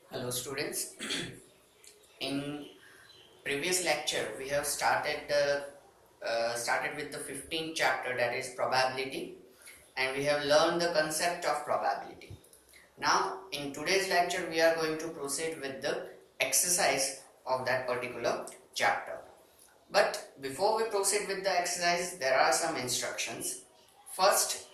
Hello students. In previous lecture we have started with the 15th chapter, that is probability, and we have learned the concept of probability. Now in today's lecture we are going to proceed with the exercise of that particular chapter. But before we proceed with the exercise, there are some instructions. First,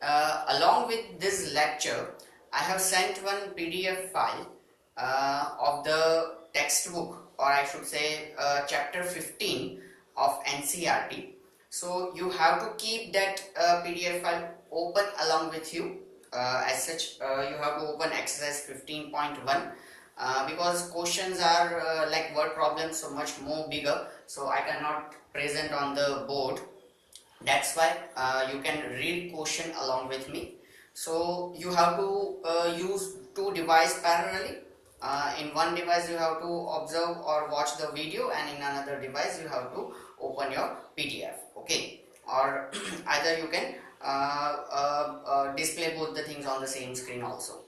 along with this lecture, I have sent one PDF file of the textbook, or I should say chapter 15 of NCERT. So you have to keep that PDF file open along with you. As such, you have to open exercise 15.1 because questions are like word problems, so much more bigger, so I cannot present on the board. That's why you can read question along with me. So you have to use two devices parallelly. In one device you have to observe or watch the video, and in another device you have to open your PDF. Okay, or either you can display both the things on the same screen also.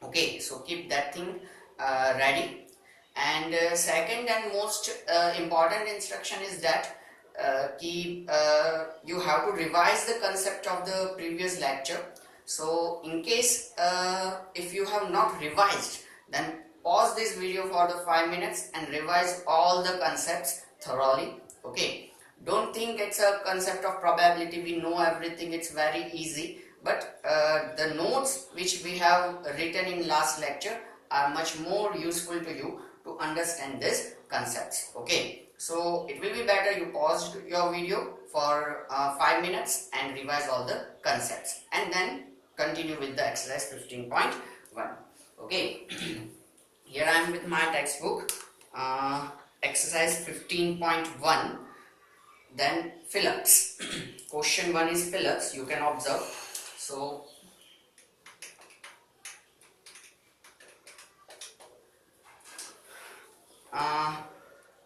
Okay, so keep that thing ready. And second and most important instruction is that you have to revise the concept of the previous lecture. So in case if you have not revised, then pause this video for the 5 minutes and revise all the concepts thoroughly. Okay, don't think it's a concept of probability, we know everything, it's very easy. But the notes which we have written in last lecture are much more useful to you to understand these concepts. Okay, so it will be better you pause your video for 5 minutes and revise all the concepts, and then continue with the exercise 15.1. Okay, here I am with my textbook, exercise 15.1, then fill-ups. Question 1 is fill-ups, you can observe. So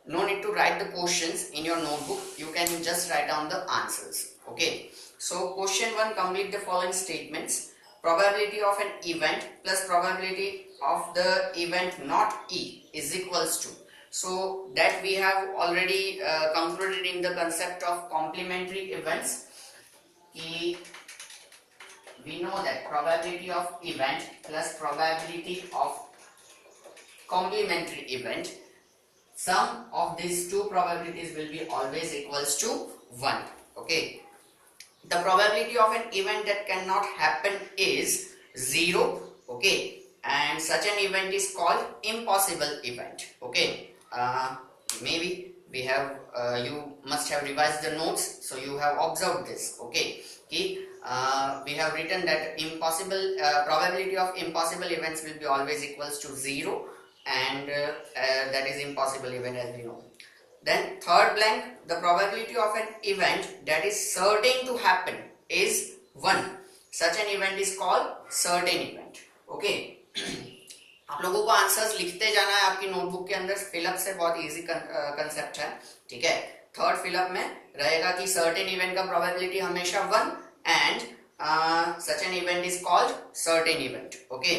no need to write the questions in your notebook, you can just write down the answers. Okay, so question 1, complete the following statements. Probability of an event plus probability of the event not E is equals to. So that we have already concluded in the concept of complementary events. We know that probability of event plus probability of complementary event, sum of these two probabilities will be always equals to 1. Okay, the probability of an event that cannot happen is 0. Okay, and such an event is called impossible event. Okay, maybe we have you must have revised the notes, so you have observed this. Okay, we have written that impossible probability of impossible events will be always equals to 0, and that is impossible event, as we know. Then third blank, the probability of an event that is certain to happen is 1. Such an event is called certain event. Okay, आप लोगों को answers लिखते जाना है आपकी notebook के अंदर. Fill up से बहुत इजी कंसेप्ट है. ठीक है, थर्ड फिलअप में रहेगा कि सर्टेन इवेंट का प्रोबेबिलिटी हमेशा 1 and such an event is called certain event. Okay,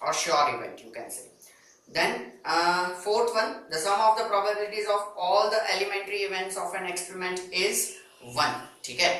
or sure event you can say. Then fourth one, the sum of the probabilities of all the elementary events of an experiment is 1. ठीक है,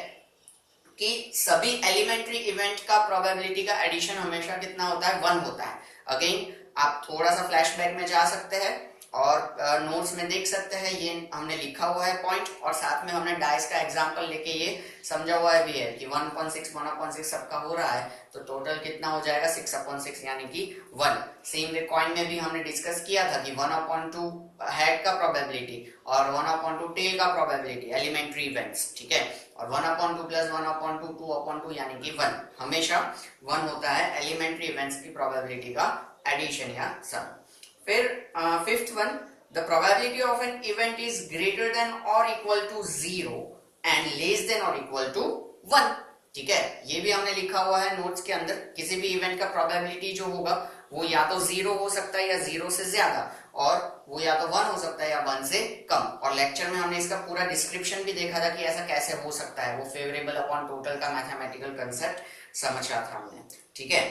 कि सभी elementary event का probability का addition हमेशा कितना होता है? 1 होता है. अगेन आप थोड़ा सा फ्लैशबैक में जा सकते हैं और नोट्स में देख सकते हैं, ये हमने लिखा हुआ है पॉइंट, और साथ में हमने डाइस का एग्जांपल लेके ये समझा हुआ है भी है कि 1/6 सबका हो रहा है, तो टोटल कितना हो जाएगा? 6/6 यानी कि 1. सेम वे कॉइन में भी हमने डिस्कस किया था कि 1/2 हेड का प्रोबेबिलिटी और 1/2 टेल का प्रोबेबिलिटी एलिमेंट्री इवेंट्स. ठीक है, और 1/2 प्लस 1/2 2/2 यानी कि 1. हमेशा 1 होता है एलिमेंट्री इवेंट्स की प्रोबेबिलिटी का एडिशन या सम. फिर fifth one, the probability of an event is greater than or equal to 0 and less than or equal to 1. ठीक है, ये भी हमने लिखा हुआ है नोट्स के अंदर. किसी भी इवेंट का प्रोबेबिलिटी जो होगा वो या तो 0 हो सकता है या 0 से ज्यादा, और वो या तो 1 हो सकता है या 1 से कम. और लेक्चर में हमने इसका पूरा डिस्क्रिप्शन भी देखा था कि ऐसा कैसे हो सकता है. वो फेवरेबल अपॉन टोटल का मैथमेटिकल कंसेप्ट समझा था हमने. ठीक है.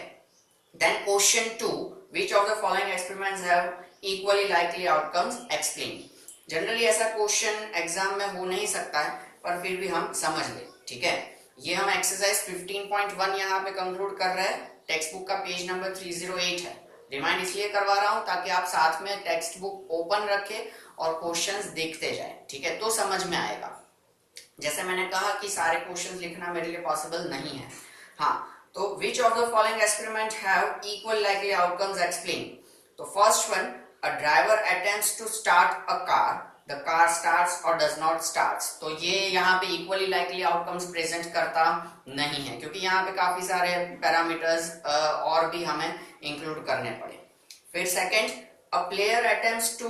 Then question 2, which of the following experiments have equally likely outcomes explain. Generally ऐसा क्वेश्चन एग्जाम में हो नहीं सकता है, पर फिर भी हम समझ ले, ठीक है। ये हम एक्सरसाइज 15.1 यहाँ पे कंक्लूड कर रहे हैं। टेक्स्ट बुक का पेज नंबर 308 है। रिमाइंड इसलिए करवा रहा हूं ताकि आप साथ में टेक्स्ट बुक ओपन रखें और क्वेश्चंस देखते जाएं, ठीक है, तो समझ में आएगा। जैसे मैंने कहा कि सारे क्वेश्चंस लिखना मेरे लिए पॉसिबल नहीं है। हाँ, तो which of the following experiment have equal likely outcomes explain. तो first one, a driver attempts to start a car, the car starts or does not starts. तो ये यहाँ पे इक्वली लाइकली आउटकम्स प्रेजेंट करता नहीं है, क्योंकि यहाँ पे काफी सारे पैरामीटर्स और भी हमें इंक्लूड करने पड़े। फिर second, a player attempts to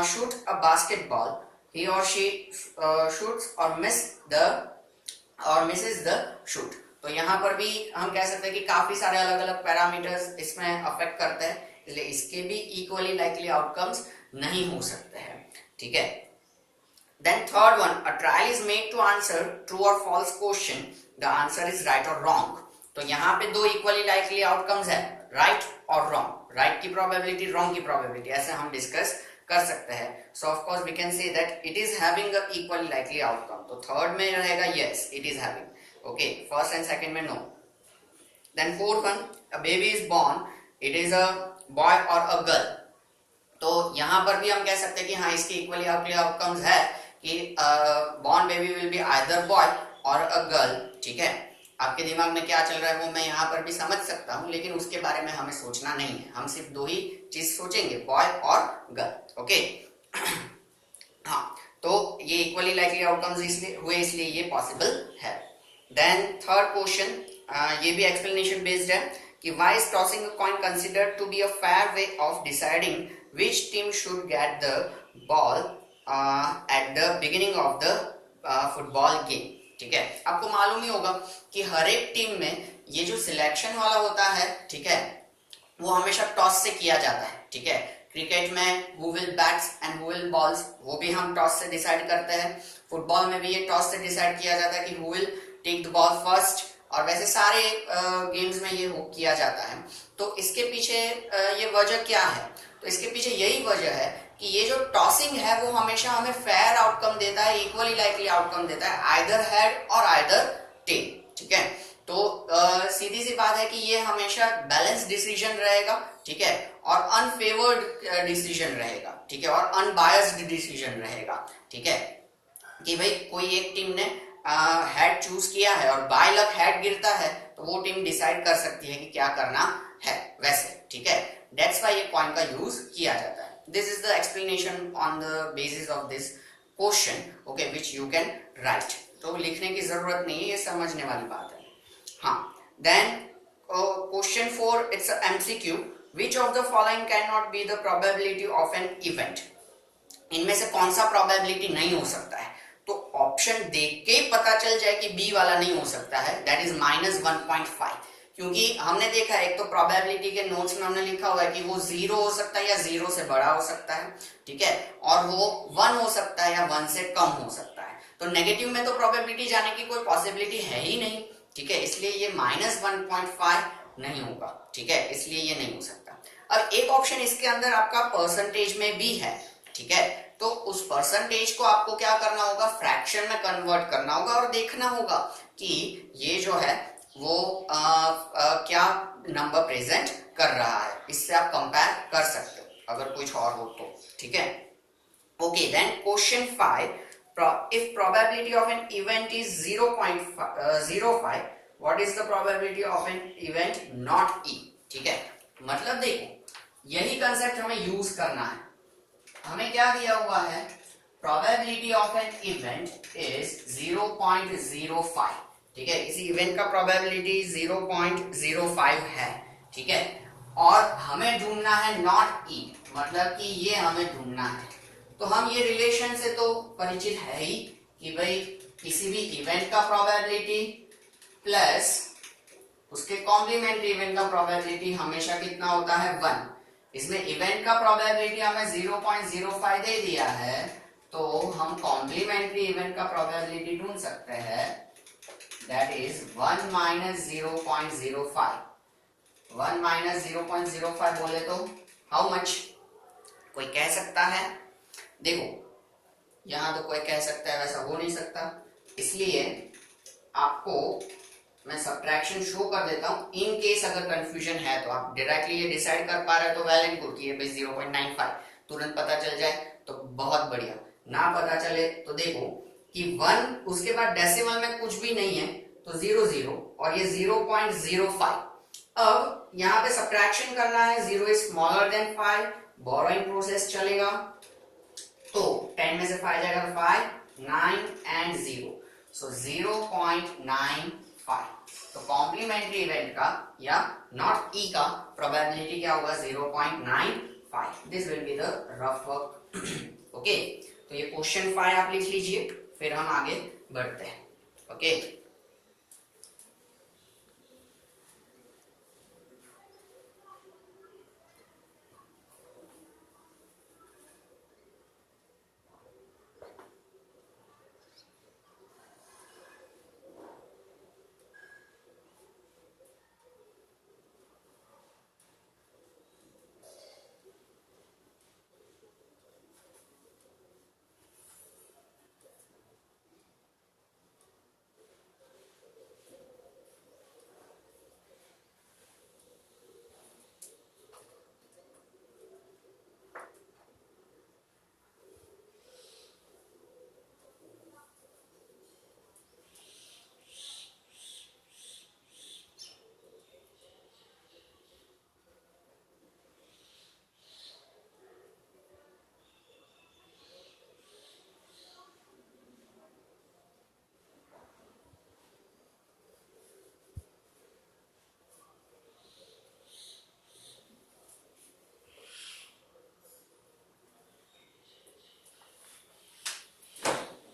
shoot a basketball, he or she shoots or misses the shoot। तो यहाँ पर भी हम कह सकते हैं कि काफी सारे अलग अलग पैरामीटर्स इसमें अफेक्ट करते हैं, इसलिए इसके भी इक्वली लाइकली आउटकम्स नहीं हो सकते हैं, ठीक है। Then third one, a trial is made to answer true or false question, the answer is right और रॉन्ग। तो यहाँ पे दो इक्वली लाइकली आउटकम्स है, राइट और रॉन्ग। राइट की प्रोबेबिलिटी, रॉन्ग की प्रोबेबिलिटी, ऐसे हम डिस्कस कर सकते हैं। So of course we can say that it is having a equally likely outcome. तो थर्ड में रहेगा yes, it is having, okay. First and second में no. Then fourth one, a baby is born, it is a boy or a girl. तो यहाँ पर भी हम कह सकते हैं कि हाँ, इसके इक्वली लाइकली आउटकम्स है कि born baby will be either boy or a girl, ठीक है। आपके दिमाग में क्या चल रहा है वो मैं यहाँ पर भी समझ सकता हूँ, लेकिन उसके बारे में हमें सोचना नहीं है। हम सिर्फ दो ही चीज सोचेंगे, बॉय और गर्ल, ओके। हाँ, तो ये इक्वली लाइकली आउटकम्स इसलिए हुए, इसलिए ये पॉसिबल है। देन थर्ड क्वेश्चन, ये भी एक्सप्लेनेशन बेस्ड है कि why is tossing a coin considered to be a fair way of deciding which team should get the ball at the beginning of the football game, ठीक है। आपको मालूम ही होगा कि हर एक टीम में ये जो सिलेक्शन वाला होता है, ठीक है, वो हमेशा टॉस से किया जाता है, ठीक है। क्रिकेट में who will bats and who will balls, वो भी हम टॉस से डिसाइड करते हैं। फुटबॉल में भी ये टॉस से डिसाइड किया जाता है कि who will take the ball first, और वैसे सारे गेम्स में ये किया जाता है। तो इसके पीछे ये वजह क्या है? तो इसके पीछे यही वजह है कि ये जो टॉसिंग है वो हमेशा हमें फेयर आउटकम देता है, इक्वली लाइकली आउटकम देता है, आइदर हेड और आइदर टेल, ठीक है। तो सीधी सी बात है कि ये हमेशा बैलेंस डिसीजन रहेगा, ठीक है, और अनफेवर्ड डिसीजन रहेगा, ठीक है, और अनबायस्ड डिसीजन रहेगा, ठीक है। कि भाई कोई एक टीम ने हेड चूज किया है और बाय लक हेड गिरता है, तो वो टीम डिसाइड कर सकती है कि क्या करना है वैसे, ठीक है। दैट्स व्हाई ये कॉइन का यूज किया जाता है। This is the explanation on the basis of this question, okay, which you can write. तो लिखने की जरूरत नहीं है, ये समझने वाली बात है। हाँ, then question 4, it's a MCQ, which of the following can not be the probability of an event. इनमें से कौन सा प्रोबेबिलिटी नहीं हो सकता है? तो ऑप्शन देख के पता चल जाए कि बी वाला नहीं हो सकता है, दैट इज -1.5। क्योंकि हमने देखा है, एक तो प्रोबेबिलिटी के नोट्स में हमने लिखा हुआ है कि वो 0 हो सकता है या 0 से बड़ा हो सकता है, ठीक है, और वो 1 हो सकता है या 1 से कम हो सकता है। तो नेगेटिव में तो प्रोबेबिलिटी जाने की कोई पॉसिबिलिटी है ही नहीं, ठीक है, इसलिए ये -1.5 नहीं होगा, ठीक है, इसलिए ये नहीं हो सकता। अब एक ऑप्शन इसके अंदर आपका परसेंटेज में भी है, ठीक है, तो उस परसेंटेज को आपको क्या करना होगा, फ्रैक्शन में कन्वर्ट करना होगा और देखना होगा कि ये जो है वो क्या नंबर प्रेजेंट कर रहा है। इससे आप कंपेयर कर सकते हो अगर कुछ और हो तो, ठीक है। Okay, then question 5, if probability of an event is 0.05, what is the probability of an event not E, ठीक है। मतलब देखो, यही कंसेप्ट हमें यूज करना है। हमें क्या दिया हुआ है, probability of an event is 0.05, ठीक है। इसी इवेंट का प्रोबेबिलिटी 0.05 है, ठीक है, और हमें ढूंढना है नॉट ई, मतलब कि ये हमें ढूंढना है। तो हम ये रिलेशन से तो परिचित है ही कि भाई किसी भी इवेंट का प्रोबेबिलिटी प्लस उसके कॉम्प्लीमेंट्री इवेंट का प्रोबेबिलिटी हमेशा कितना होता है, 1। इसमें इवेंट का प्रोबेबिलिटी हमें 0.05 दे दिया है, तो हम कॉम्प्लीमेंट्री इवेंट का प्रोबेबिलिटी ढूंढ सकते हैं, दैट इज 1 - 0.05, 1 माइनस 0.05 बोले तो हाउ मच? कोई कह सकता है? देखो यहाँ तो कोई कह सकता है, वैसा हो नहीं सकता, इसलिए आपको मैं सब्ट्रैक्शन शो कर देता हूँ। इन केस अगर कंफ्यूजन है तो आप डायरेक्टली ये डिसाइड कर पा रहे हो तो वेल एंड गुड, ये 0.95 तुरंत पता चल जाए तो बहुत बढ़िया। ना पता चले तो देखो कि 1 उसके बाद डेसिमल में कुछ भी नहीं है तो 0 0 और ये 0.05। अब यहाँ पे सब्ट्रैक्शन करना है, 0 is smaller than 5, borrowing process चलेगा तो 10 में से 5 जाएगा 5, 9 एंड 0, सो 0.95। तो कॉम्प्लीमेंट्री इवेंट का या नॉट ई का प्रोबेबिलिटी क्या होगा? 0.95। This will be the rough work. Okay, तो ये क्वेश्चन 5 आप लिख लीजिए, फिर हम आगे बढ़ते हैं। ओके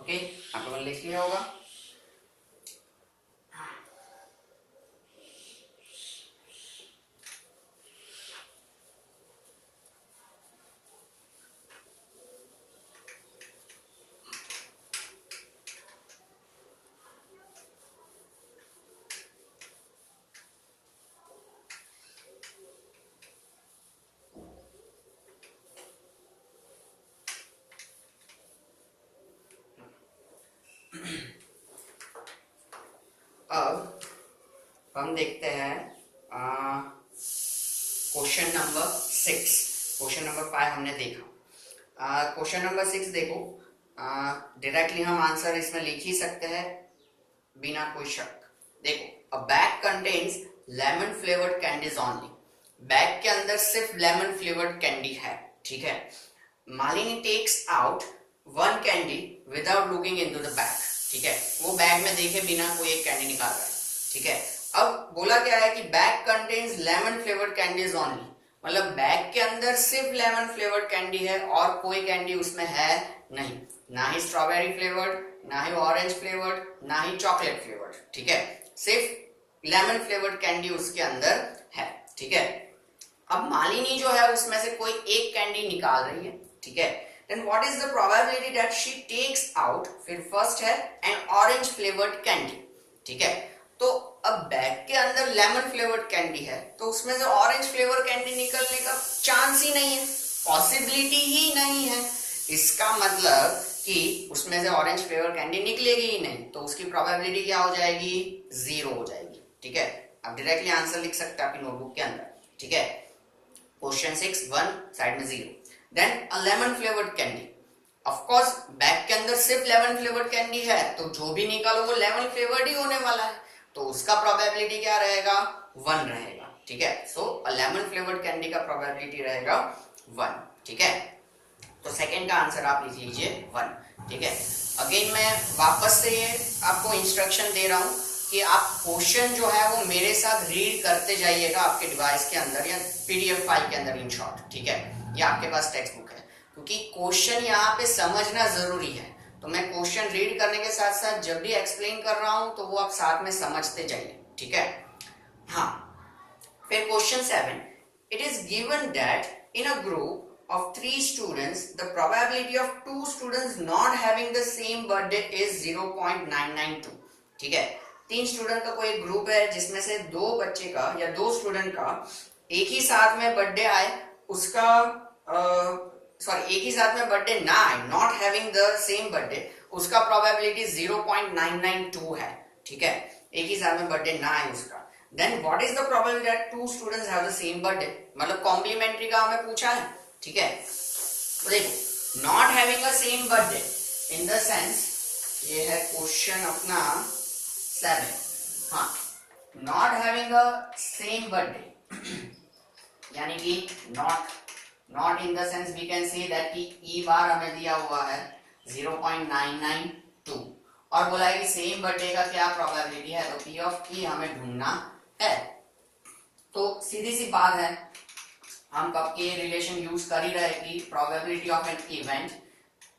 ओके, आप लोगों ने लिख लिया होगा। अब हम देखते हैं क्वेश्चन नंबर 6। क्वेश्चन नंबर 5 हमने देखा। क्वेश्चन नंबर 6 देखो, डायरेक्टली हम आंसर इसमें लिख ही सकते हैं बिना कोई शक। देखो, a bag contains lemon flavoured candies only. Bag के अंदर सिर्फ लेमन फ्लेवर्ड कैंडी है, ठीक है। Malini takes out 1 candy without looking into the bag, ठीक है। वो बैग में देखे बिना कोई एक कैंडी निकाल रहा है, ठीक है। अब बोला क्या है कि bag contains lemon flavoured candies only, मतलब बैग के अंदर सिर्फ लेमन फ्लेवर्ड कैंडी है और कोई कैंडी उसमें है नहीं, ना ही स्ट्रॉबेरी फ्लेवर्ड, ना ही ऑरेंज फ्लेवर्ड, ना ही चॉकलेट फ्लेवर्ड, ठीक है। सिर्फ लेमन फ्लेवर्ड कैंडी उसके अंदर है, ठीक है। अब मालिनी जो है उसमें से कोई एक कैंडी निकाल रही है, ठीक है। Then what is the probability that she takes out, फिर फर्स्ट है an orange flavored candy, ठीक है। तो अब बैग के अंदर लेमन फ्लेवर्ड कैंडी है तो उसमें से ऑरेंज फ्लेवर कैंडी निकलने का चांस ही नहीं है, पॉसिबिलिटी ही नहीं है। इसका मतलब कि उसमें से ऑरेंज फ्लेवर कैंडी निकलेगी ही नहीं, तो उसकी प्रोबेबिलिटी क्या हो जाएगी? 0 हो जाएगी, ठीक है। अब डायरेक्टली आंसर लिख सकते हैं आपकी नोटबुक के अंदर, ठीक है। क्वेश्चन 6 1 साइड में 0। Then a lemon flavoured candy, of course bag के अंदर सिर्फ लेमन फ्लेवर्ड कैंडी है तो जो भी निकालो वो लेमन फ्लेवर्ड ही होने वाला है, तो उसका प्रोबेबिलिटी क्या रहेगा? 1 रहेगा, ठीक है। सो अ लेमन फ्लेवर्ड कैंडी का प्रोबेबिलिटी रहेगा 1, ठीक है। तो सेकंड का आंसर आप लिख लीजिए 1, ठीक है। अगेन मैं वापस से ये आपको इंस्ट्रक्शन दे रहा हूं कि आप क्वेश्चन जो है वो मेरे साथ रीड करते जाइएगा आपके डिवाइस के अंदर या पीडीएफ फाइल के अंदर इन शॉर्ट, ठीक है। या आपके पास टेक्स्ट बुक है, क्योंकि क्वेश्चन यहाँ पे समझना जरूरी है। तो मैं क्वेश्चन रीड करने के साथ साथ जब भी एक्सप्लेन कर रहा हूं तो वो आप साथ में समझते जाइए, ठीक है। हाँ, फिर question 7, it is given that in a group of 3 students, the probability of 2 students not having the same birthday is 0.992, ठीक है। तीन स्टूडेंट का कोई ग्रुप है जिसमें से दो बच्चे का या दो स्टूडेंट का एक ही साथ में बर्थडे आए, उसका सॉरी एक ही साथ में बर्थडे ना आए, not having the same birthday, उसका प्रोबेबिलिटी 0.992 है, ठीक है, एक ही साथ में बर्थडे ना आए उसका। Then what is the probability that two students have the same birthday, मतलब कॉम्प्लीमेंट्री का हमें पूछा है, ठीक है। तो देखो not having a same birthday in the sense, ये है क्वेश्चन अपना 7, हाँ, not having a same birthday यानी कि not in the sense we can say that कि ई बार हमें दिया हुआ है 0.992 और बोला है कि सेम बर्थडे का क्या प्रोबेबिलिटी है, तो पी ऑफ ई हमें ढूंढना है। तो सीधी सी बात है, हम कब के रिलेशन यूज कर ही रहे कि probability of an event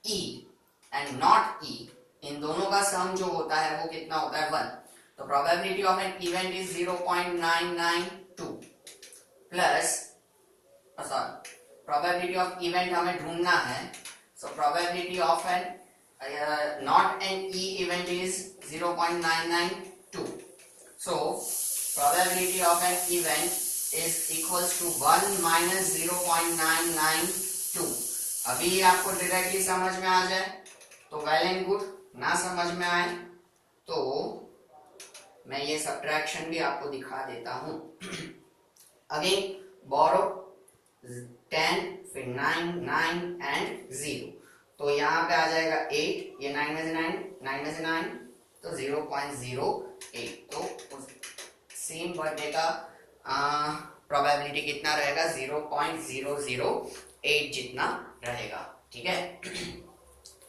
E and not E, इन दोनों का सम जो होता है वो कितना होता है 1। तो probability of an event is 0.992 plus sorry probability of event हमें ढूंढना है, so probability of an not an E event is 0.992, so probability of an event is equals to 1 minus 0.992। अभी आपको डायरेक्टली समझ में आ जाए तो वेल एंड गुड, ना समझ में आए तो मैं ये सब्ट्रैक्शन भी आपको दिखा देता हूं। अगेन बोरो 10 फिर 9 9 एंड 0, तो यहाँ पे आ जाएगा 8, ये 9 में से 9 में से 9 तो 0.08, तो सेम बर्थडे का प्रोबेबिलिटी कितना रहेगा 0.008 जितना रहेगा, ठीक है।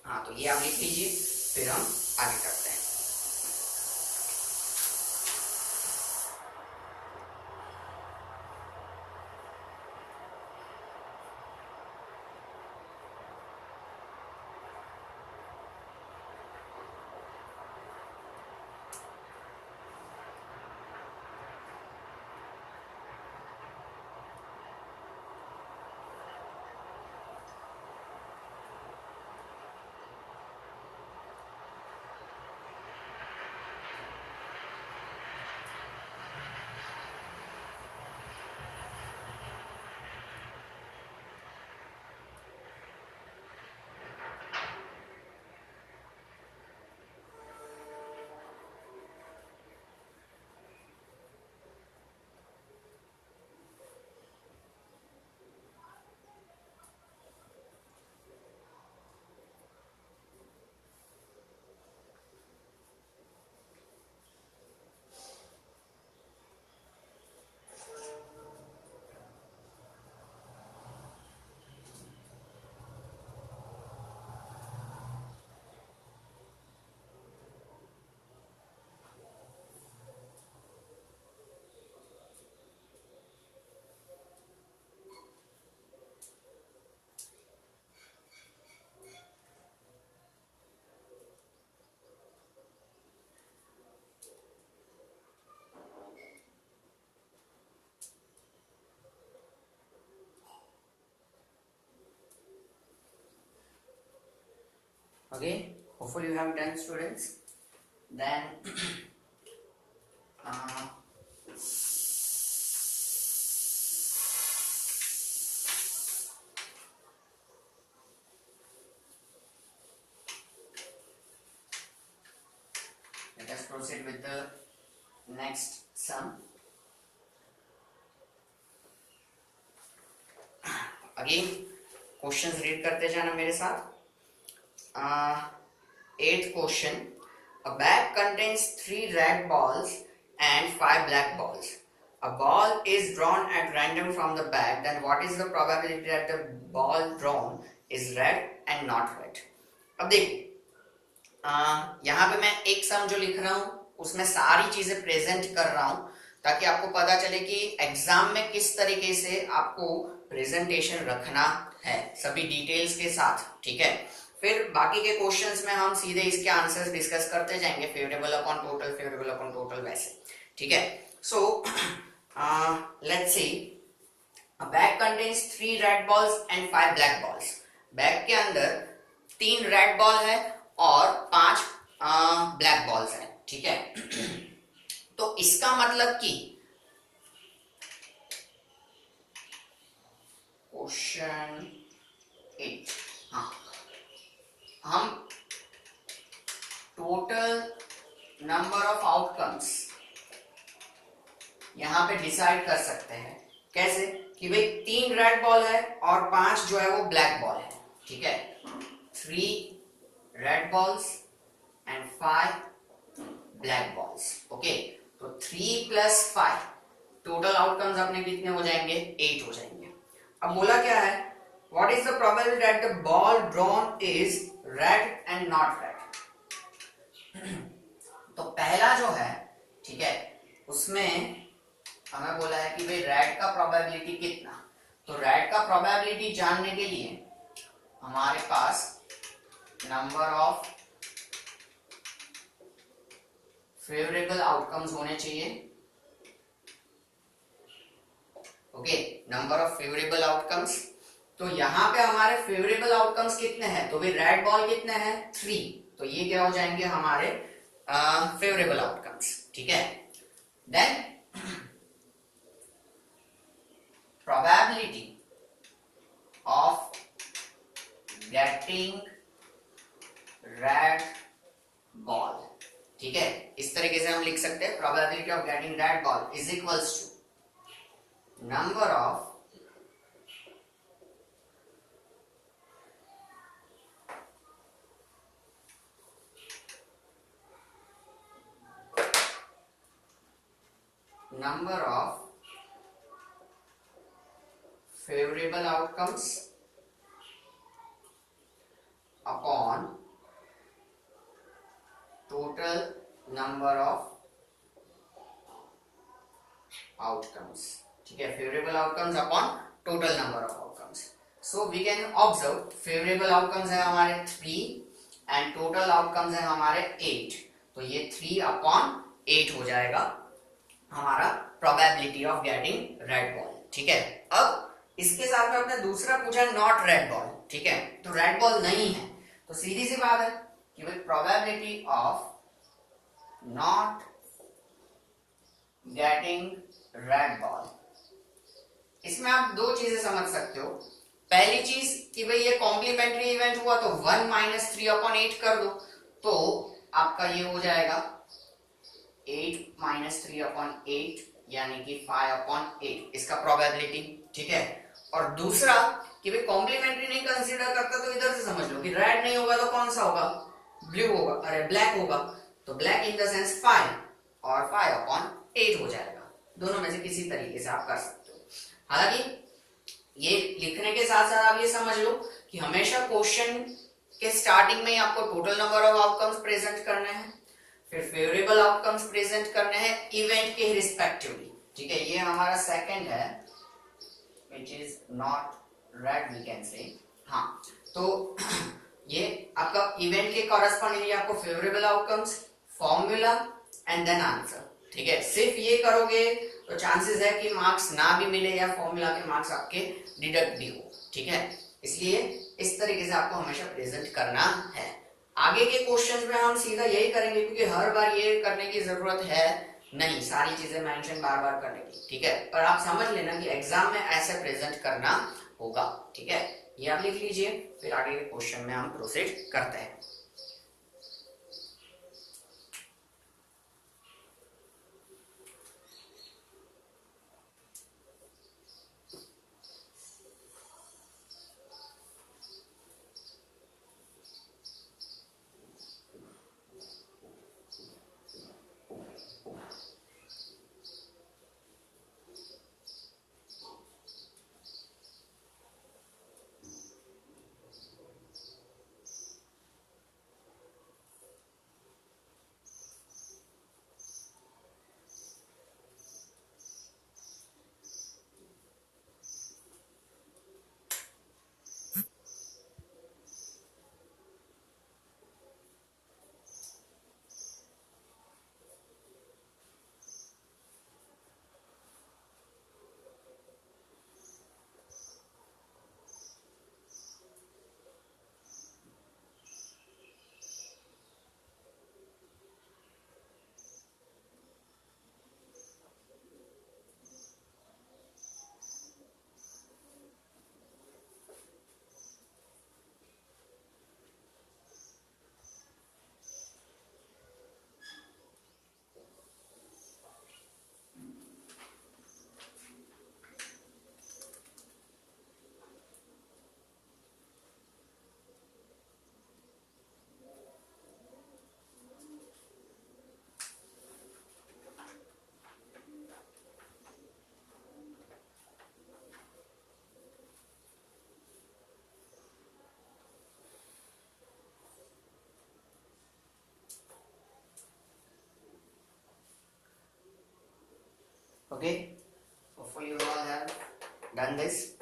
हाँ तो ये आप लिख लीजिए, फिर हम आगे करते हैं। Okay, hopefully you have done, students. Then let us proceed with the next sum. Again, questions read करते जाना मेरे साथ। 8th question, a bag contains 3 red balls and 5 black balls. A ball is drawn at random from the bag, then what is the probability that the ball drawn is red and not red? अब देखो यहाँ पे मैं एक सम जो लिख रहा हूँ उसमें सारी चीजें प्रेजेंट कर रहा हूँ ताकि आपको पता चले कि एग्जाम में किस तरीके से आपको प्रेजेंटेशन रखना है, सभी डिटेल्स के साथ, ठीक है। फिर बाकी के क्वेश्चंस में हम सीधे इसके आंसर्स डिस्कस करते जाएंगे, फेवरेबल अपॉन टोटल वैसे, ठीक है। So let's see, a bag contains 3 red balls and 5 black balls. Bag के अंदर 3 रेड बॉल है और 5 ब्लैक बॉल्स है, ठीक है। तो इसका मतलब कि क्वेश्चन 8, हाँ, हम टोटल नंबर ऑफ आउटकम्स यहां पे डिसाइड कर सकते हैं। कैसे कि भाई 3 रेड बॉल है और 5 जो है वो ब्लैक बॉल है, ठीक है। 3 red balls and 5 black balls, okay. तो 3 + 5 टोटल आउटकम्स अपने कितने हो जाएंगे, 8 हो जाएंगे। अब बोला क्या है, what is the probability that the ball drawn is red and not red. तो पहला जो है, ठीक है, उसमें हमें बोला है कि भाई रेड का प्रोबेबिलिटी कितना। तो रेड का प्रोबेबिलिटी जानने के लिए हमारे पास नंबर ऑफ फेवरेबल आउटकम्स होने चाहिए, okay, number of favourable outcomes. तो यहां पे हमारे फेवरेबल आउटकम्स कितने हैं, तो भाई रेड बॉल कितने हैं, 3, तो ये क्या हो जाएंगे हमारे फेवरेबल आउटकम्स, ठीक है। Then probability of getting red ball, ठीक है। इस तरीके से हम लिख सकते हैं probability of getting red ball is equals to number of favorable outcomes upon total number of outcomes, ठीक है। favorable outcomes upon total number of outcomes, so we can observe favorable outcomes है हमारे 3 and total outcomes है हमारे 8, तो ये 3/8 हो जाएगा हमारा probability of getting red ball, ठीक है। अब इसके साथ में अपने दूसरा पूछा नॉट रेड बॉल, ठीक है। तो रेड बॉल नहीं है, तो सीधी सी बात है कि भाई probability of not getting red ball, इसमें आप दो चीजें समझ सकते हो। पहली चीज कि भाई ये कॉम्प्लीमेंट्री इवेंट हुआ तो 1 - 3/8 कर दो, तो आपका ये हो जाएगा 8 - 3/8 यानी कि 5/8 इसका प्रोबेबिलिटी, ठीक है। और दूसरा कि भाई कॉम्प्लीमेंट्री नहीं कंसीडर करता तो इधर से समझ लो कि रेड नहीं होगा तो कौन सा होगा, ब्लू होगा, अरे ब्लैक होगा, तो ब्लैक इन द सेंस 5 और 5/8 हो जाएगा। दोनों में से किसी तरीके से आप कर सकते हो। हालांकि ये लिखने के साथ साथ आप ये समझ लो कि हमेशा क्वेश्चन के स्टार्टिंग में ही आपको total number of outcomes present करने हैं, फिर फेवरेबल आउटकम्स प्रेजेंट करने हैं इवेंट के रिस्पेक्टिवली, ठीक है। ये हमारा सेकंड है which is not red we can say, हाँ। तो ये आपका इवेंट के कॉरेस्पॉन्डिंगली आपको favourable outcomes, formula and then answer, ठीक है। सिर्फ ये करोगे तो चांसेस है कि मार्क्स ना भी मिले या फॉर्मूला के मार्क्स आपके डिडक्ट भी हो, ठीक है। इसलिए इस तरीके से आपको हमेशा प्रेजेंट करना है। आगे के क्वेश्चंस में हम सीधा यही करेंगे क्योंकि हर बार ये करने की जरूरत है नहीं, सारी चीजें मेंशन बार बार करने की, ठीक है। पर आप समझ लेना कि एग्जाम में ऐसे प्रेजेंट करना होगा, ठीक है। ये आप लिख लीजिए, फिर आगे के क्वेश्चन में हम प्रोसीड करते हैं। Okay, hopefully you all have done this.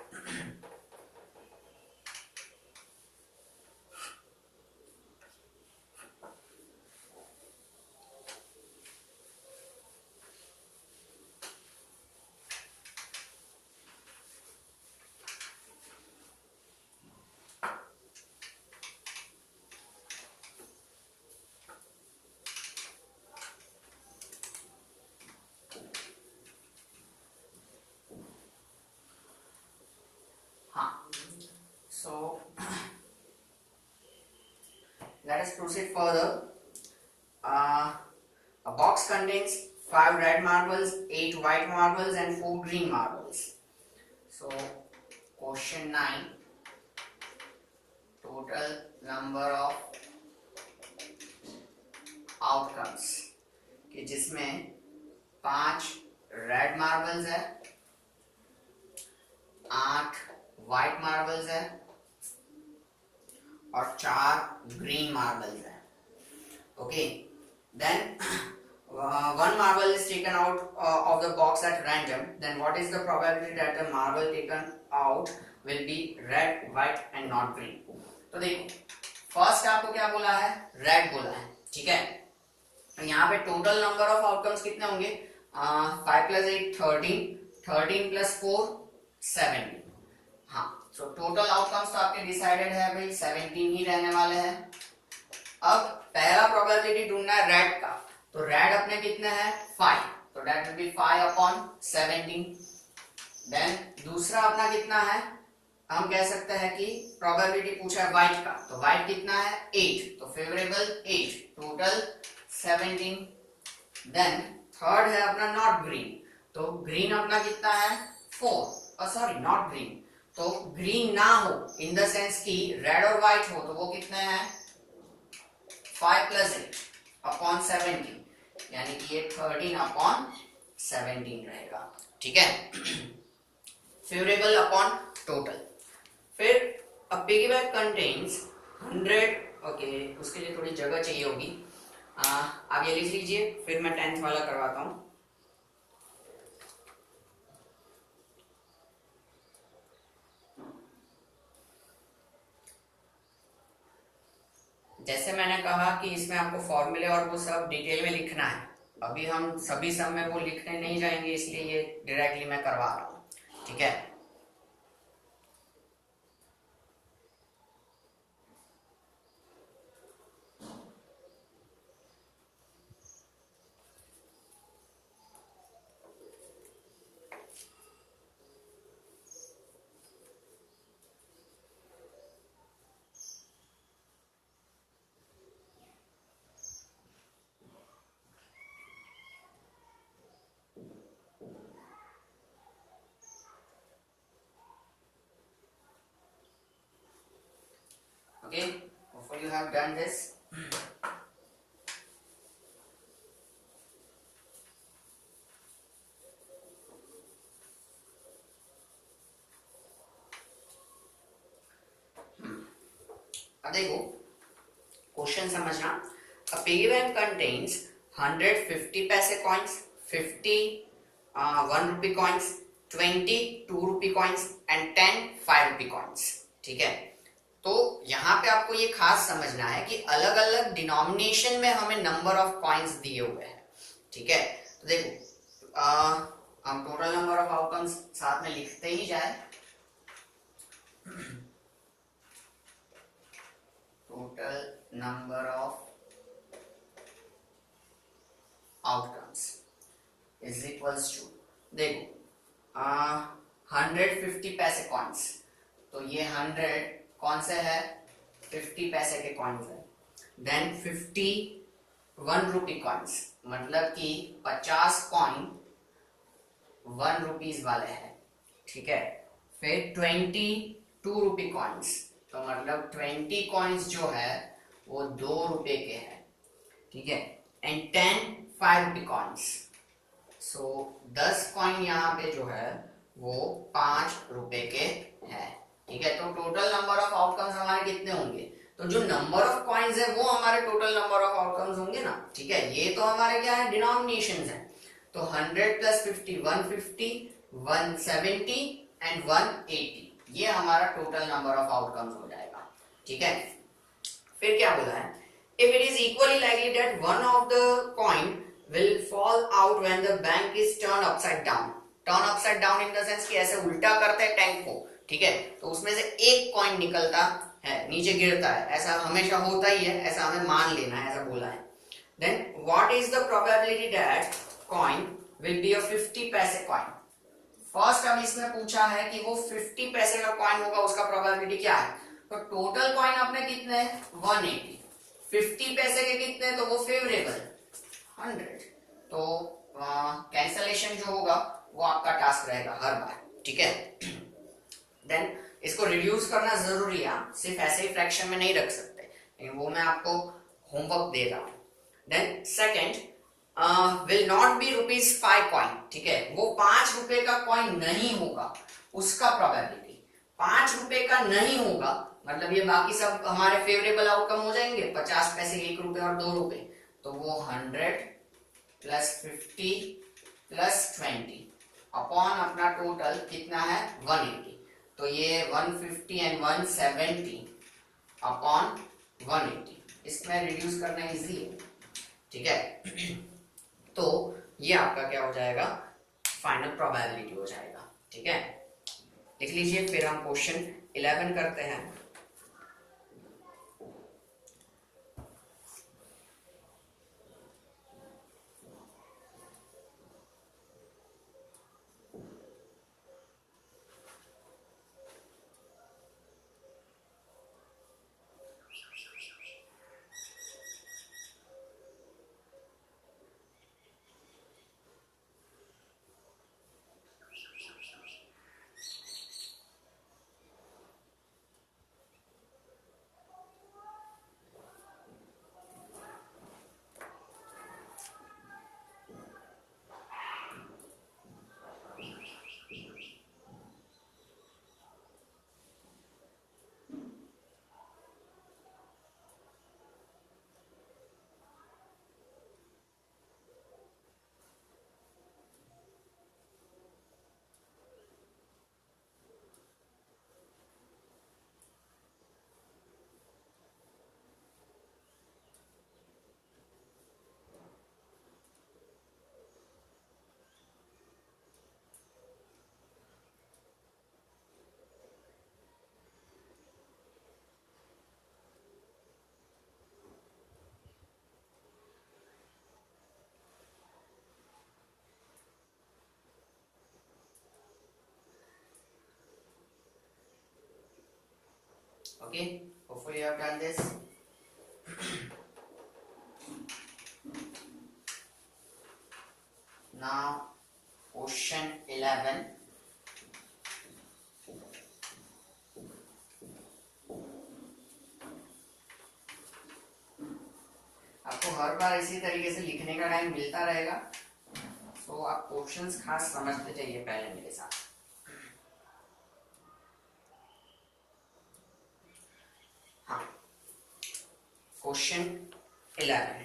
So let us proceed further. A box contains 5 red marbles, 8 white marbles and 4 green marbles. So question 9, total number of outcomes कि जिसमें 5 रेड मार्बल्स है, 8 white marbles है और 4 green marbles है. Okay, then one marble is taken out of the box at random, then what is the probability that the marble taken out will be red, white and not green? तो देखो first आपको क्या बोला है, red बोला है, ठीक है. तो यहाँ पे टोटल नंबर ऑफ आउटकम्स कितने होंगे, 5 प्लस 8 13, 13 प्लस 4 17. हाँ, तो टोटल आउटकम्स तो आपके डिसाइडेड है भाई 17 ही रहने वाले हैं. अब पहला प्रोबेबिलिटी ढूंढना है रेड का, तो रेड अपने कितने हैं 5, तो that will be 5 upon 17. Then दूसरा अपना कितना है, हम कह सकते हैं कि प्रोबेबिलिटी पूछा है व्हाइट का, तो व्हाइट कितना है 8, तो फेवरेबल 8, टोटल 17. देन थर्ड है अपना नॉट ग्रीन, तो ग्रीन अपना कितना है 4, सॉरी नॉट ग्रीन, तो ग्रीन ना हो इन द सेंस कि रेड और व्हाइट हो, तो वो कितने हैं 5 प्लस 8 अपॉन 17, यानी कि ये 13 अपॉन 17 रहेगा, ठीक है. Favourable upon total. फिर अ पिगी बैंक कंटेन्स 100, ओके उसके लिए थोड़ी जगह चाहिए होगी, आप ये लिख लीजिए, फिर मैं 10th वाला करवाता हूं. जैसे मैंने कहा कि इसमें आपको फॉर्मूले और वो सब डिटेल में लिखना है, अभी हम सभी सब में वो लिखने नहीं जाएंगे, इसलिए ये डायरेक्टली मैं करवा रहा हूँ, ठीक है. Okay, hopefully you have done this. अब देखो क्वेश्चन समझना. A piggy bank contains 100 50 पैसे coins, 50 1 rupee coins, 20 2 rupee coins and 10 5 rupee coins, ठीक है. तो यहाँ पे आपको ये खास समझना है कि अलग अलग डिनोमिनेशन में हमें नंबर ऑफ कॉइन्स दिए हुए हैं, ठीक है. तो देखो हम टोटल नंबर ऑफ आउटकम्स साथ में लिखते ही जाए. Total number of outcomes is equals to, देखो 150 पैसे कॉइन्स, तो ये 100 कौन से है 50 पैसे के कॉइन्स है. देन 50 1 रुपी कॉइन्स, मतलब कि 50 कॉइन 1 रुपीज वाले हैं, ठीक है. फिर 20 2 रुपी कॉइन्स, तो मतलब 20 कॉइन्स जो है वो 2 रुपए के हैं, ठीक है. And 10 5 rupee coins, so 10 coin यहाँ पे जो है वो 5 रुपए के हैं, ठीक है. तो टोटल नंबर ऑफ आउटकम्स हमारे कितने होंगे, तो जो नंबर ऑफ कॉइन्स है वो हमारे टोटल नंबर ऑफ आउटकम्स होंगे ना, ठीक है. ये तो हमारे क्या है डिनोमिनेशंस है. तो 100 प्लस 50 150, 170 एंड 180, ये हमारा टोटल नंबर ऑफ आउटकम्स हो जाएगा। ठीक है, फिर क्या बोला है, if it is equally likely that one of the coin will fall out when the bank is turn upside down. Turn upside down in the sense कि ऐसे उल्टा करते हैं टैंक को, ठीक है, तो उसमें से एक कॉइन निकलता है, नीचे गिरता है, ऐसा हमेशा होता ही है, ऐसा हमें मान लेना है, ऐसा बोला है। Then what is the probability that coin will be a 50 पैसे कॉइन। फर्स्ट अब इसमें पूछा है कि वो 50 पैसे का कॉइन होगा, उसका प्रोबेबिलिटी क्या है। तो टोटल कॉइन अपने कितने हैं 180, 50 पैसे के कितने, तो वो फेवरेबल 100, तो कैंसलेशन जो होगा वो आपका टास्क रहेगा हर बार। ठीक है, देन इसको रिड्यूस करना जरूरी है, आप सिर्फ ऐसे ही फ्रैक्शन में नहीं रख सकते, लेकिन वो मैं आपको होमवर्क दे रहा हूं। Then second will not be ₹5 coin, ठीक है, वो 5 रुपए का कॉइन नहीं होगा, उसका प्रोबेबिलिटी 5 रुपए का नहीं होगा, मतलब ये बाकी सब हमारे फेवरेबल आउटकम हो जाएंगे, 50 पैसे, 1 रुपए और 2 रुपए, तो वो 100 प्लस 50 प्लस 20 अपॉन अपना टोटल कितना है 180, तो ये 150 एंड 170 अपॉन 180, इसमें रिड्यूस करना इजी है। ठीक है, तो ये आपका क्या हो जाएगा, फाइनल प्रोबेबिलिटी हो जाएगा। ठीक है, लिख लीजिए, फिर हम क्वेश्चन 11 करते हैं। Okay, hopefully you have done this. Now question 11. आपको हर बार इसी तरीके से लिखने का टाइम मिलता रहेगा, तो आप क्वेश्चंस खास समझते जाइए पहले मेरे साथ। हाँ, question 11,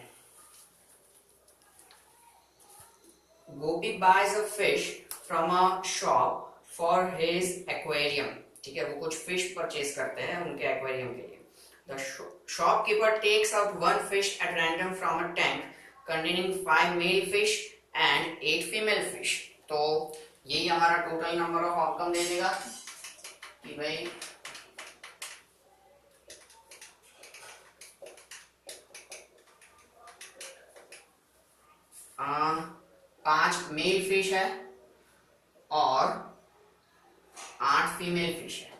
Gopi buys a fish from a shop for his aquarium, ठीक है, वो कुछ फिश परचेज करते हैं उनके एक्वेरियम के लिए। The shopkeeper takes out one fish at random from a tank containing 5 male fish and 8 female fish, तो यही हमारा टोटल नंबर ऑफ आउटकम दे देगा कि भाई पांच मेल फिश है और 8 फीमेल फिश है,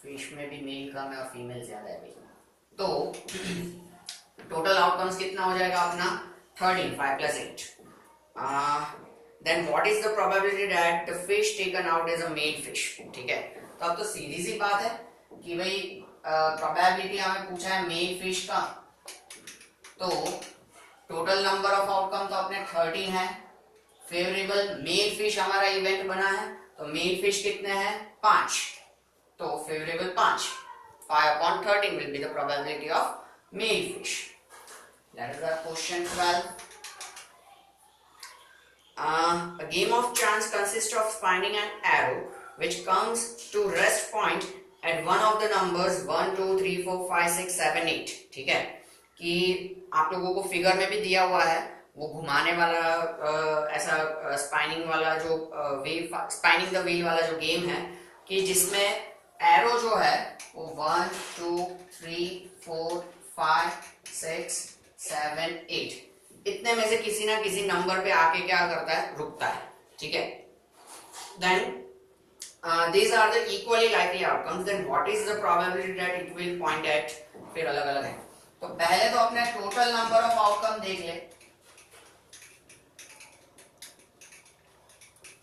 फिश में भी मेल कम है और फीमेल ज्यादा है, तो टोटल आउटकम्स कितना हो जाएगा अपना 13, 5 plus 8। Then what is the probability that the fish taken out is a male fish, ठीक है, तो अब तो सीधी सी बात है कि भाई प्रोबेबिलिटी हमें पूछा है मेल फिश का, तो टोटल नंबर ऑफ आउटकम तो अपने 13 है, फेवरेबल मेल फिश हमारा इवेंट बना है, तो मेल फिश कितने हैं 5, तो favourable 5, 5/13 will be the probability of male fish. That is our question 12. A game of chance consists of spinning an arrow which comes to rest point at one of the numbers 1 2 3 4 5 6 7 8. ठीक है, कि आप लोगों को figure में भी दिया हुआ है वो घुमाने वाला ऐसा स्पाइनिंग वाला जो वेव स्पाइनिंग द व्हील वाला जो गेम है, कि जिसमें एरो जो है वो 1 2 3 4 5 6 7 8 इतने में से किसी ना किसी नंबर पे आके क्या करता है, रुकता है. ठीक है, then these are the equally likely outcomes, then what is the probability that it will point at. फिर अलग अलग है. तो पहले तो अपने टोटल नंबर ऑफ आउटकम देख ले.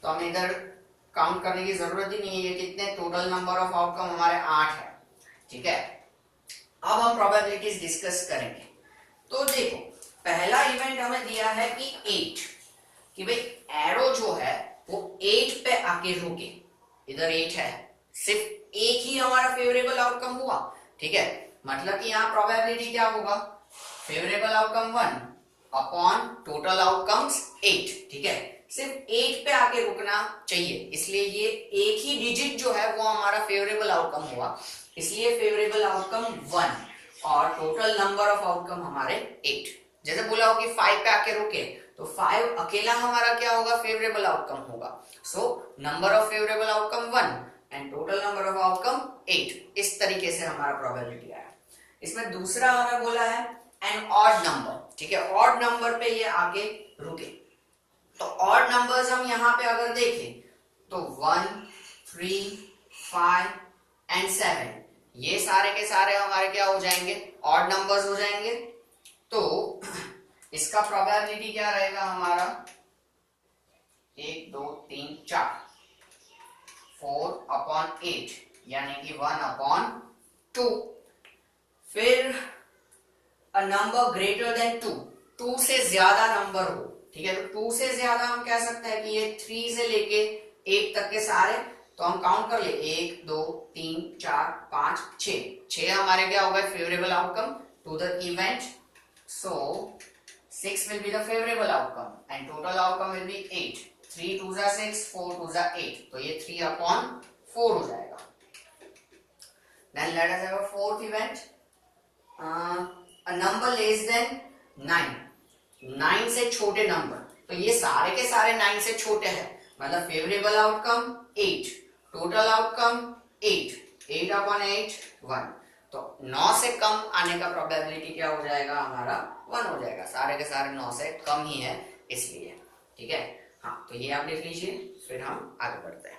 तो हमें इधर काउंट करने की जरूरत ही नहीं है, कितने टोटल नंबर ऑफ आउटकम हमारे 8 है. ठीक है, अब हम प्रोबेबिलिटीज डिस्कस करेंगे. तो देखो पहला इवेंट हमें दिया है कि 8, कि भाई एरो जो है वो 8 पे आके रुके. इधर 8 है, सिर्फ एक ही हमारा फेवरेबल आउटकम हुआ. ठीक है, मतलब कि यहाँ प्रोबेबिलिटी क्या होगा, favourable outcome 1 upon total outcomes 8. ठीक है, सिर्फ 8 पे आके रुकना चाहिए, इसलिए ये एक ही डिजिट जो है वो हमारा फेवरेबल आउटकम हुआ, इसलिए फेवरेबल आउटकम 1 और टोटल नंबर ऑफ आउटकम हमारे 8. जैसे बोला हो कि 5 पे आके रुके तो 5 अकेला हमारा क्या होगा, फेवरेबल आउटकम होगा. So number of favourable outcome 1 and total number of outcome 8. इस तरीके से हमारा प्रोबेबिलिटी आया. इसमें दूसरा हमें बोला है एन ऑड नंबर. ठीक है, ऑड नंबर पे ये आके रुके. तो ऑड नंबर्स हम यहाँ पे अगर देखें तो 1 3 5 एंड 7 ये सारे के सारे हमारे क्या हो जाएंगे, ऑड नंबर्स हो जाएंगे. तो इसका प्रोबेबिलिटी क्या रहेगा हमारा, 1 2 3 4 4 अपॉन 8 यानी कि 1 अपॉन 2. फिर अ नंबर ग्रेटर देन 2, 2 से ज्यादा नंबर हो. ठीक है, तो 2 से ज्यादा हम कह सकते हैं कि ये 3 से लेके 8 तक के सारे. तो हम काउंट कर ले 1 2 3 4 5 6 हमारे क्या होगा, favourable outcome to the event. So 6 will be the favorable outcome and total outcome will be 8. 3 2s are 6, 4 2s are 8. तो ये 3 upon 4 हो जाएगा. Then let us have a fourth event. A number less than 9. 9 से छोटे number. तो ये सारे के सारे 9 से छोटे हैं, मतलब favourable outcome 8, total outcome 8, 8 upon 8 1. तो 9 से कम आने का प्रोबेबिलिटी क्या हो जाएगा हमारा, 1 हो जाएगा. सारे के सारे 9 से कम ही है इसलिए. ठीक है, हाँ तो ये आप लिख लीजिए, फिर हम आगे बढ़ते हैं.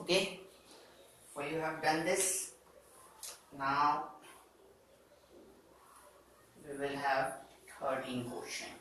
Okay, so you have done this. Now we will have 13 question.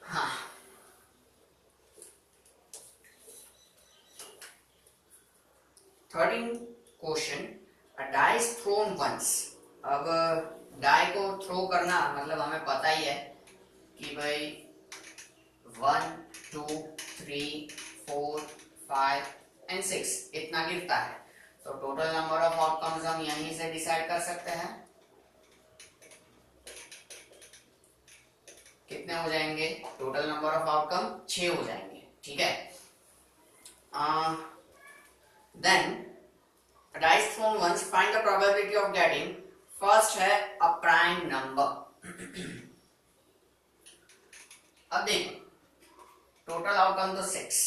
हाँ, 13 question. A die is thrown once. अब डाई को थ्रो करना मतलब हमें पता ही है कि भाई 1 2 3 4 5 एंड 6 इतना गिरता है। तो टोटल नंबर ऑफ आउटकम्स हम यहीं से डिसाइड कर सकते हैं। कितने हो जाएंगे? टोटल नंबर ऑफ आउटकम 6 हो जाएंगे। ठीक है। Then dice thrown once, find the probability of getting, first है a prime number। अब देखो टोटल आउटकम तो 6।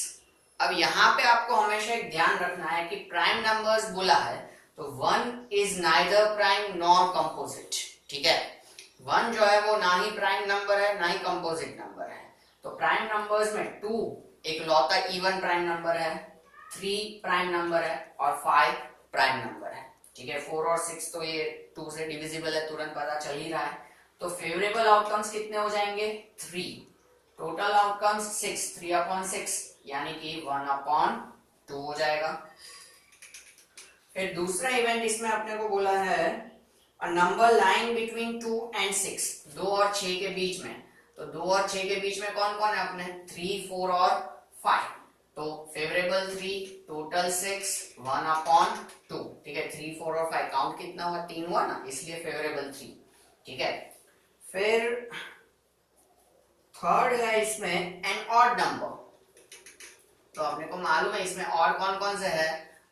अब यहाँ पे आपको हमेशा एक ध्यान रखना है कि प्राइम नंबर्स बोला है तो 1 is neither prime nor composite. ठीक है, 1 जो है वो ना ही प्राइम नंबर है ना ही कंपोजिट नंबर है। तो प्राइम नंबर्स में 2 एक लौता इवन प्राइम नंबर है, 3 प्राइम नंबर है और 5 प्राइम नंबर है। ठीक है, 4 और 6 तो ये 2 से डिविजिबल है, तुरंत पता चल ही रहा है। तो फेवरेबल आउटकम्स कितने हो जाएंगे? 3। टोटल आउटकम्स 6, 3/6 यानी कि 1/2 हो जाएगा। फिर दूसरा इवेंट इसमें अपने को बोला है a number lying between 2 and 6, 2 और 6 के बीच में। तो 2 और 6 के बीच में कौन कौन है अपने? 3, 4 और 5। तो फेवरेबल 3, टोटल 6, 1/2। ठीक है, 3, 4 और 5 काउंट कितना हुआ? 3 हुआ ना, इसलिए फेवरेबल 3। ठीक है, फिर थर्ड है इसमें एन ऑड नंबर। तो अपने को मालूम है इसमें और कौन कौन से है?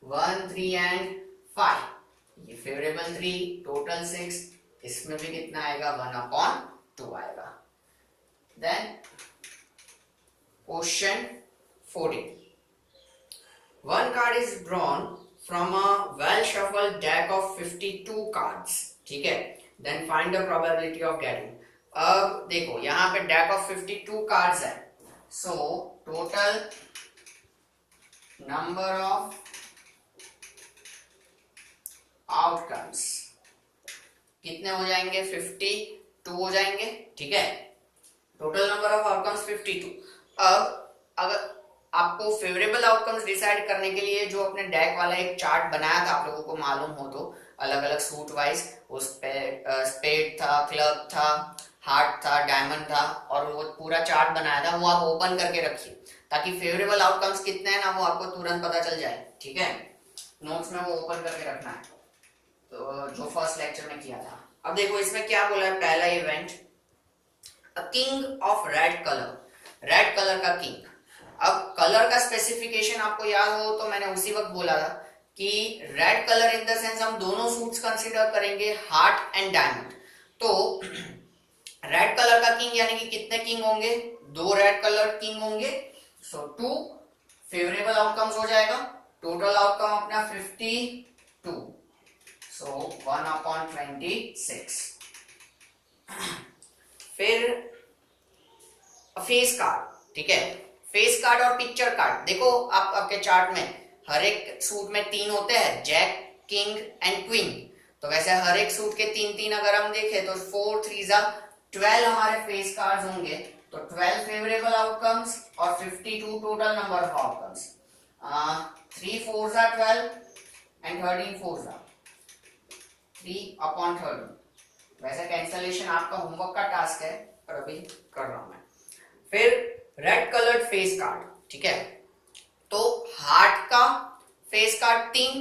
1, 3 एंड 5। ये फेवरेबल 3, टोटल 6, इसमें भी कितना आएगा? 1/2 आएगा। Then question 14, one card is drawn from a well shuffled deck of 52 cards। ठीक है, then find the probability of getting। अब देखो यहाँ पे डेक ऑफ 52 कार्ड्स है, so total number of outcomes कितने हो जाएंगे? 52 हो जाएंगे। ठीक है, टोटल नंबर ऑफ आउटकम्स 52। अब अगर आपको फेवरेबल आउटकम्स डिसाइड करने के लिए जो अपने डेक वाला एक चार्ट बनाया था, आप लोगों को मालूम हो तो, अलग अलग सूट वाइज, उस पे स्पेड था, क्लब था, हार्ट था, डायमंड था, और वो पूरा चार्ट बनाया था, वो आप ओपन करके रखिए ताकि फेवरेबल आउटकम्स कितने हैं ना वो आपको तुरंत पता चल जाए। ठीक है, नोट्स में वो ओपन करके रखना है, तो जो फर्स्ट लेक्चर में किया था। अब देखो इसमें क्या बोला है, पहला event a king of red colour, red colour का किंग। अब कलर का स्पेसिफिकेशन आपको याद हो तो मैंने उसी वक्त बोला था कि red colour in the sense हम दोनों सूट्स कंसीडर करेंगे, हार्ट एंड डायमंड। तो रेड कलर का किंग यानी कि कितने किंग होंगे? 2 रेड कलर किंग होंगे। सो 2 फेवरेबल आउटकम्स हो जाएगा। टोटल आउटकम अपना 52, सो 1/26। फिर फेस कार्ड। ठीक है, फेस कार्ड और पिक्चर कार्ड। देखो आप आपके चार्ट में हर एक सूट में 3 होते हैं, जैक, किंग एंड क्वीन। तो वैसे हर एक सूट के 3-3 अगर हम देखें तो 4 3 12 हमारे फेस कार्ड्स होंगे। तो 12 फेवरेबल आउटकम्स और 52 total number of outcomes. 3 4 12 and 13 4 3/13। वैसे कैंसलेशन आपका होमवर्क का टास्क है पर अभी कर रहा हूं मैं। फिर रेड कलर्ड फेस कार्ड। ठीक है, तो हार्ट का फेस कार्ड 3,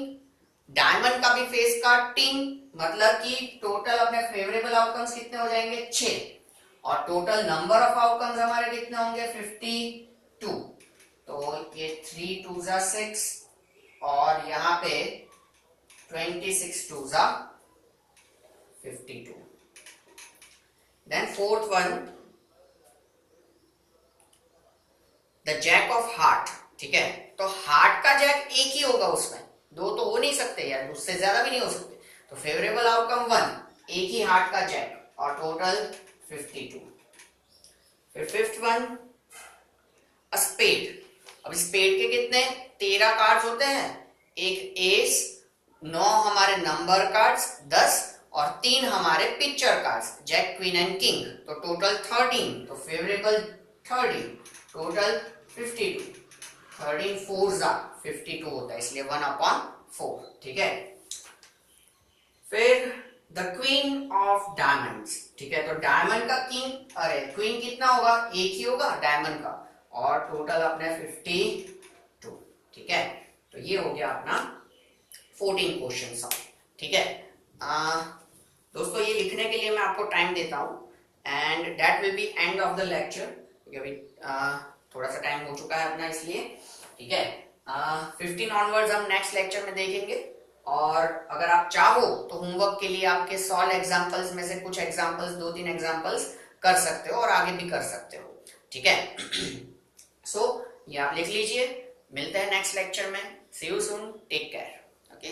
डायमंड का भी फेस कार्ड 3, मतलब कि टोटल अपने फेवरेबल आउटकम्स कितने हो जाएंगे? 6, और टोटल नंबर ऑफ आउटकम्स हमारे कितने होंगे? 52। तो ये 3 2 6 और यहाँ पे 26 twos are 52. Then fourth one, the jack of heart. ठीक है, तो हार्ट का जैक एक ही होगा, उसमें दो तो हो नहीं सकते यार, उससे ज्यादा भी नहीं हो सकते, तो फेवरेबल आउटकम 1, एक ही हार्ट का जैक और टोटल 52. फिर फिफ्थ वन, अ स्पेड. अब स्पेड के कितने 13 कार्ड्स होते हैं, एक एस, 9 हमारे नंबर कार्ड्स 10 और 3 हमारे picture cards jack queen and king, तो टोटल 13. तो फेवरेबल 13, टोटल 52. 13 4s are 52 होता है, इसलिए 1/4. ठीक है. फिर द क्वीन ऑफ डायमंड्स. ठीक है, तो डायमंड का किंग, अरे क्वीन कितना होगा, एक ही होगा डायमंड का, और टोटल अपने 52. ठीक है, तो ये हो गया अपना 14 क्वेश्चन सॉल्व. ठीक है दोस्तों, ये लिखने के लिए मैं आपको टाइम देता हूं and that will B end of the lecture, क्योंकि अभी थोड़ा सा टाइम हो चुका है अपना, इसलिए. ठीक है, 15 ऑनवर्ड्स हम नेक्स्ट लेक्चर में देखेंगे, और अगर आप चाहो तो होमवर्क के लिए आपके सॉल्व एग्जांपल्स में से कुछ एग्जांपल्स, 2-3 एग्जांपल्स कर सकते हो और आगे भी कर सकते हो. ठीक है. सो ये आप लिख लीजिए, मिलते हैं नेक्स्ट लेक्चर में. See you soon, take care. Okay.